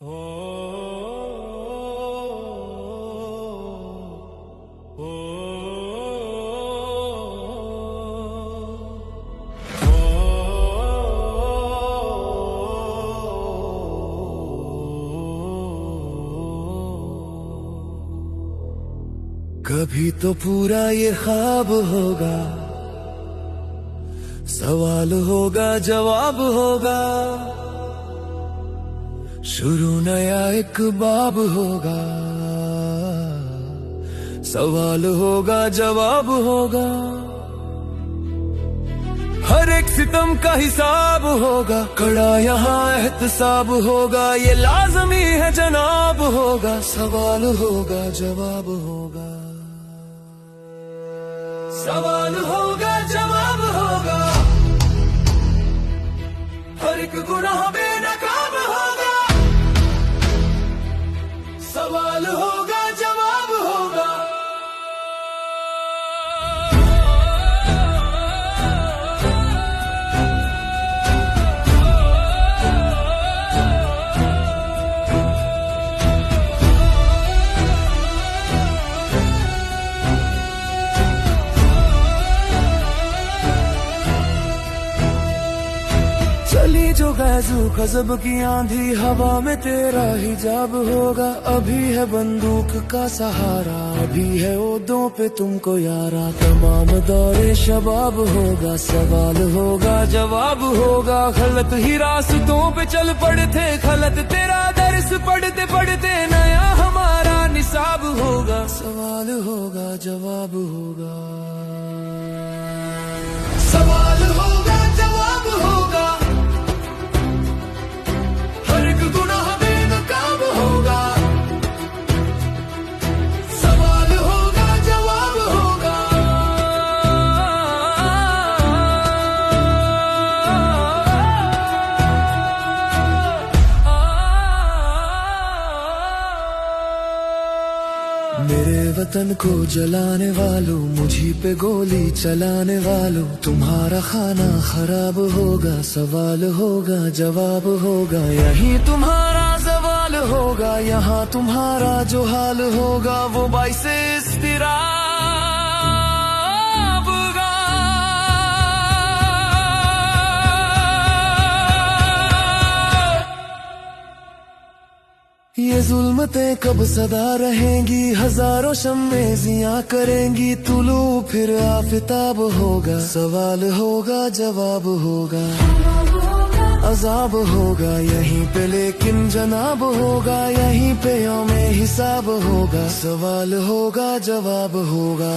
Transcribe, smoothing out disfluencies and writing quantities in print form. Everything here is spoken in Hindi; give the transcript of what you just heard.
हो कभी तो पूरा ये ख्वाब होगा, सवाल होगा जवाब होगा, शुरू नया एक बाब होगा, सवाल होगा जवाब होगा, हर एक सितम का हिसाब होगा, कड़ा यहाँ एहतसाब होगा, ये लाजमी है जनाब होगा, सवाल होगा जवाब होगा, सवाल होगा जवाब होगा, हर एक गुनाह बेनकाब होगा, सवाल होगा जवाब होगा। चली जो गैजू गजब की आंधी, हवा में तेरा हिजाब होगा, अभी है बंदूक का सहारा, अभी है ओदों पे तुमको यारा, तमाम दौरे शबाब होगा, सवाल होगा जवाब होगा, गलत ही रास्तों पे चल पड़े थे, गलत तेरा दर्स पढ़ते पढ़ते नया हमारा निसाब होगा, सवाल होगा जवाब होगा, सवाल होगा जवाब होगा, हर एक गुनाह बेनकाब होगा, सवाल होगा जवाब होगा। मेरे वतन को जलाने वालों, मुझी पे गोली चलाने वालों, तुम्हारा खाना खराब होगा, सवाल होगा जवाब होगा, यही तुम्हारा सवाल होगा, यहाँ तुम्हारा जो हाल होगा वो बाइसे इस्तिराब होगा। ये जुल्मतें कब सदा रहेंगी, हजारों शम्मेजियां करेंगी, तुलू फिर आफताब होगा, सवाल होगा जवाब होगा, अजाब होगा यहीं पे लेकिन जनाब होगा, यहीं पे यौमे हिसाब होगा, सवाल होगा जवाब होगा।